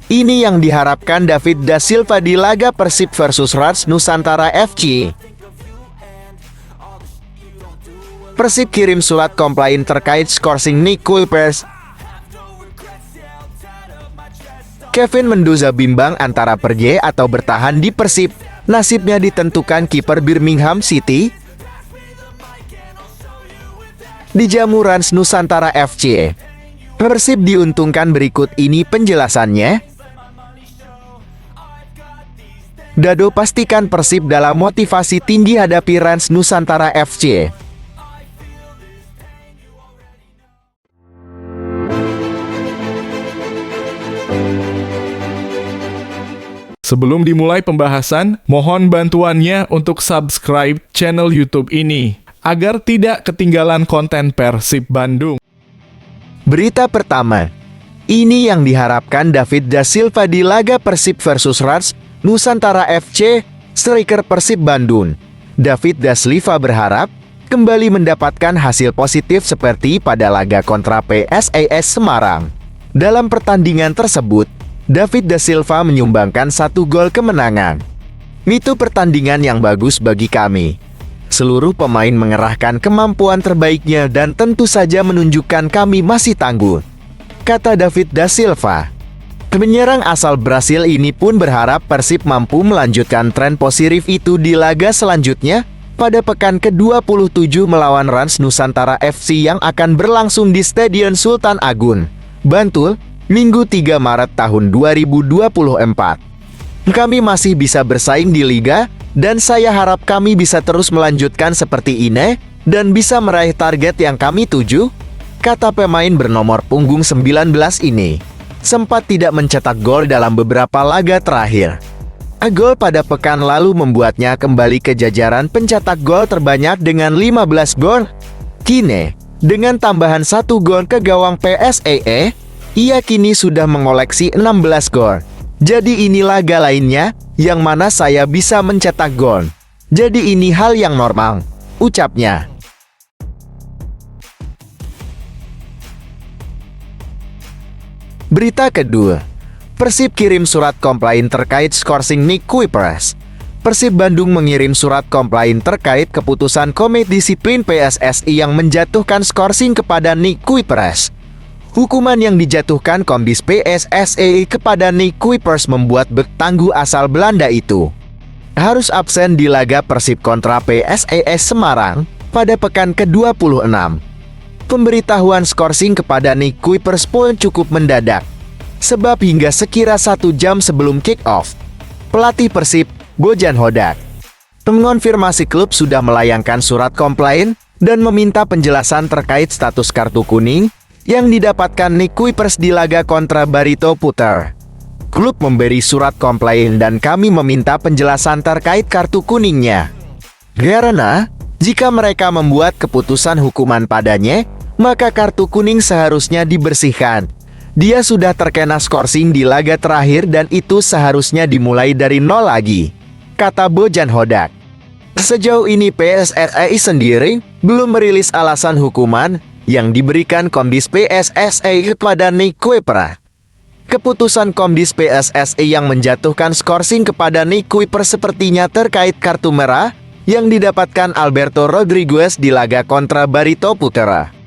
Ini yang diharapkan David da Silva di laga Persib versus Rans Nusantara FC. Persib kirim surat komplain terkait skorsing Nick Kuipers. Kevin Mendoza bimbang antara pergi atau bertahan di Persib. Nasibnya ditentukan kiper Birmingham City. Dijamu Rans Nusantara FC. Persib diuntungkan, berikut ini penjelasannya. Dado pastikan Persib dalam motivasi tinggi hadapi Rans Nusantara FC. Sebelum dimulai pembahasan, mohon bantuannya untuk subscribe channel YouTube ini, agar tidak ketinggalan konten Persib Bandung. Berita pertama, ini yang diharapkan David da Silva di laga Persib versus Rans Nusantara FC. Striker Persib Bandung, David da Silva berharap kembali mendapatkan hasil positif seperti pada laga kontra PSIS Semarang. Dalam pertandingan tersebut, David da Silva menyumbangkan 1 gol kemenangan. Itu pertandingan yang bagus bagi kami. Seluruh pemain mengerahkan kemampuan terbaiknya dan tentu saja menunjukkan kami masih tangguh, kata David da Silva. Penyerang asal Brasil ini pun berharap Persib mampu melanjutkan tren positif itu di laga selanjutnya pada pekan ke-27 melawan Rans Nusantara FC yang akan berlangsung di Stadion Sultan Agung, Bantul, Minggu 3 Maret tahun 2024. Kami masih bisa bersaing di Liga, dan saya harap kami bisa terus melanjutkan seperti ini, dan bisa meraih target yang kami tuju, kata pemain bernomor punggung 19 ini. Sempat tidak mencetak gol dalam beberapa laga terakhir. Gol pada pekan lalu membuatnya kembali ke jajaran pencetak gol terbanyak dengan 15 gol. Kini, dengan tambahan 1 gol ke gawang PSIE, ia kini sudah mengoleksi 16 gol. Jadi ini laga lainnya, yang mana saya bisa mencetak gol. Jadi ini hal yang normal, ucapnya. Berita kedua, Persib kirim surat komplain terkait skorsing Nick Kuipers. Persib Bandung mengirim surat komplain terkait keputusan Komite Disiplin PSSI yang menjatuhkan skorsing kepada Nick Kuipers. Hukuman yang dijatuhkan Komdis PSSI kepada Nick Kuipers membuat bek tangguh asal Belanda itu harus absen di laga Persib kontra PSIS Semarang pada pekan ke-26. Pemberitahuan skorsing kepada Nick Kuipers pun cukup mendadak, sebab hingga sekira 1 jam sebelum kick-off, pelatih Persib, Bojan Hodak, mengonfirmasi klub sudah melayangkan surat komplain dan meminta penjelasan terkait status kartu kuning yang didapatkan Nick Kuipers di laga kontra Barito Putra. Klub memberi surat komplain dan kami meminta penjelasan terkait kartu kuningnya. Karena jika mereka membuat keputusan hukuman padanya, maka kartu kuning seharusnya dibersihkan. Dia sudah terkena skorsing di laga terakhir dan itu seharusnya dimulai dari nol lagi, kata Bojan Hodak. Sejauh ini PSSI sendiri belum merilis alasan hukuman yang diberikan Komdis PSSI kepada Nick Kuipers. Keputusan Komdis PSSI yang menjatuhkan skorsing kepada Nick Kuipers sepertinya terkait kartu merah yang didapatkan Alberto Rodriguez di laga kontra Barito Putra.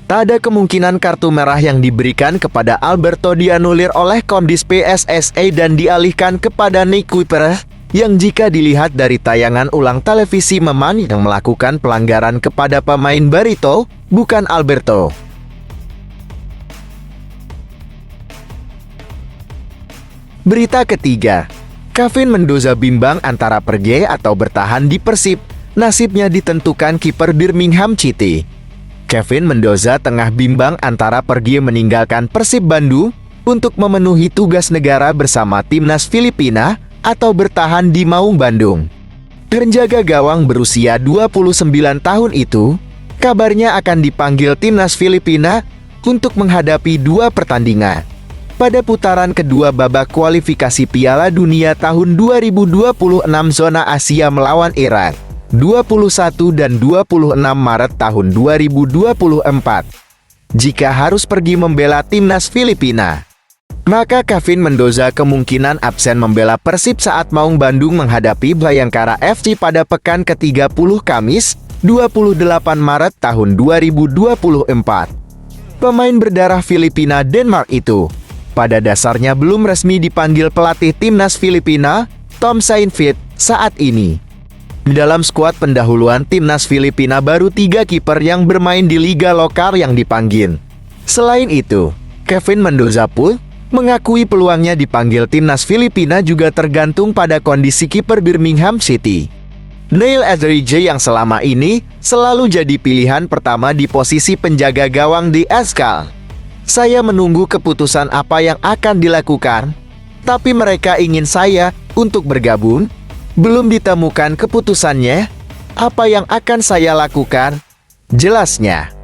Tak ada kemungkinan kartu merah yang diberikan kepada Alberto dianulir oleh Komdis PSSI dan dialihkan kepada Nick Kuipers, yang jika dilihat dari tayangan ulang televisi memang yang melakukan pelanggaran kepada pemain Barito, bukan Alberto. Berita ketiga, Kevin Mendoza bimbang antara pergi atau bertahan di Persib. Nasibnya ditentukan kiper Birmingham City. Kevin Mendoza tengah bimbang antara pergi meninggalkan Persib Bandung untuk memenuhi tugas negara bersama timnas Filipina atau bertahan di Maung Bandung. Penjaga gawang berusia 29 tahun itu kabarnya akan dipanggil timnas Filipina untuk menghadapi 2 pertandingan pada putaran kedua babak kualifikasi Piala Dunia tahun 2026 zona Asia melawan Irak 21 dan 26 Maret tahun 2024. Jika harus pergi membela timnas Filipina, Maka Kevin Mendoza kemungkinan absen membela Persib saat Maung Bandung menghadapi Bayangkara FC pada pekan ke-30 Kamis, 28 Maret tahun 2024. Pemain berdarah Filipina Denmark itu pada dasarnya belum resmi dipanggil pelatih timnas Filipina, Tom Saintfiet, saat ini. Dalam skuad pendahuluan timnas Filipina baru 3 kiper yang bermain di liga lokal yang dipanggil. Selain itu, Kevin Mendoza pun mengakui peluangnya dipanggil timnas Filipina juga tergantung pada kondisi kiper Birmingham City, Neil Etheridge, yang selama ini selalu jadi pilihan pertama di posisi penjaga gawang di Eskal. Saya menunggu keputusan apa yang akan dilakukan, tapi mereka ingin saya untuk bergabung. Belum ditemukan keputusannya, apa yang akan saya lakukan? Jelasnya.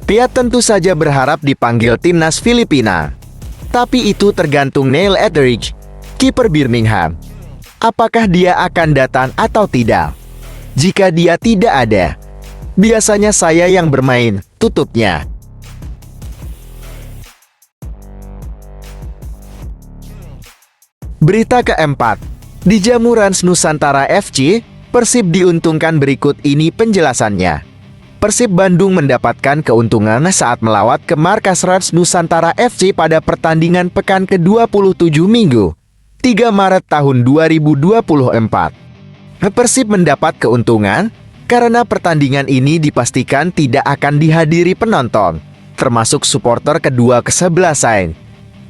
Pia tentu saja berharap dipanggil timnas Filipina. Tapi itu tergantung Neil Etheridge, kiper Birmingham. Apakah dia akan datang atau tidak? Jika dia tidak ada, biasanya saya yang bermain, tutupnya. Berita keempat. Di Jamu Rans Nusantara FC, Persib diuntungkan, berikut ini penjelasannya. Persib Bandung mendapatkan keuntungan saat melawat ke markas Rans Nusantara FC pada pertandingan pekan ke-27 Minggu, 3 Maret tahun 2024. Persib mendapat keuntungan karena pertandingan ini dipastikan tidak akan dihadiri penonton, termasuk supporter kedua kesebelasan.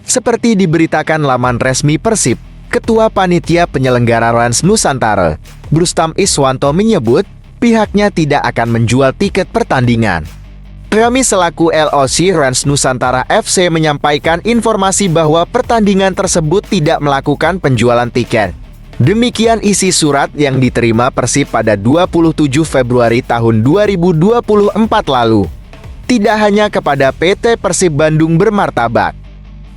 Seperti diberitakan laman resmi Persib, Ketua Panitia Penyelenggara Rans Nusantara, Brustam Iswanto, menyebut pihaknya tidak akan menjual tiket pertandingan. Kami selaku LOC Rans Nusantara FC menyampaikan informasi bahwa pertandingan tersebut tidak melakukan penjualan tiket. Demikian isi surat yang diterima Persib pada 27 Februari tahun 2024 lalu. Tidak hanya kepada PT Persib Bandung Bermartabat.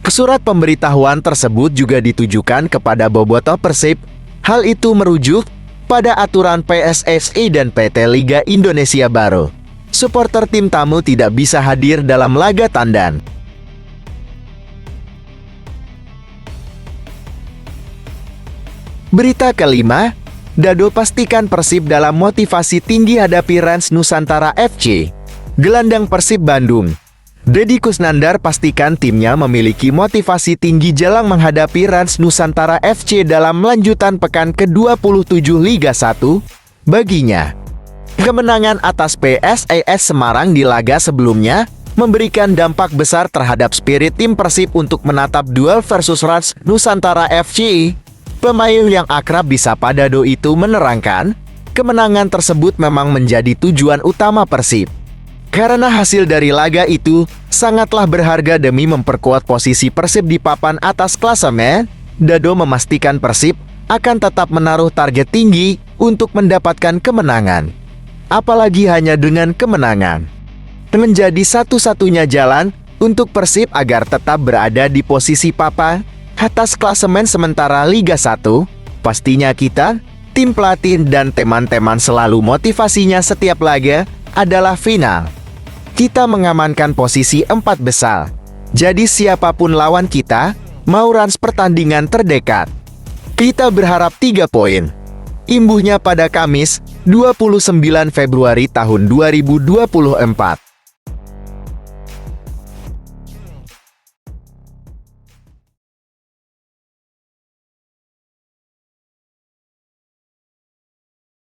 Surat pemberitahuan tersebut juga ditujukan kepada bobotoh Persib. Hal itu merujuk pada aturan PSSI dan PT Liga Indonesia Baru. Supporter tim tamu tidak bisa hadir dalam laga tandang. Berita kelima, Dado pastikan Persib dalam motivasi tinggi hadapi Rans Nusantara FC. Gelandang Persib Bandung, Deddy Kusnandar, pastikan timnya memiliki motivasi tinggi jelang menghadapi Rans Nusantara FC dalam lanjutan pekan ke-27 Liga 1. Baginya, kemenangan atas PSIS Semarang di laga sebelumnya memberikan dampak besar terhadap spirit tim Persib untuk menatap duel versus Rans Nusantara FC. Pemain yang akrab disapa Dado itu menerangkan, kemenangan tersebut memang menjadi tujuan utama Persib. Karena hasil dari laga itu sangatlah berharga demi memperkuat posisi Persib di papan atas klasemen. Dado memastikan Persib akan tetap menaruh target tinggi untuk mendapatkan kemenangan. Apalagi hanya dengan kemenangan menjadi satu-satunya jalan untuk Persib agar tetap berada di posisi papan atas klasemen sementara Liga 1. Pastinya kita, tim pelatih dan teman-teman selalu motivasinya setiap laga adalah final. Kita mengamankan posisi 4 besar. Jadi siapapun lawan kita, mau Rans pertandingan terdekat, kita berharap 3 poin. Imbuhnya pada Kamis, 29 Februari tahun 2024.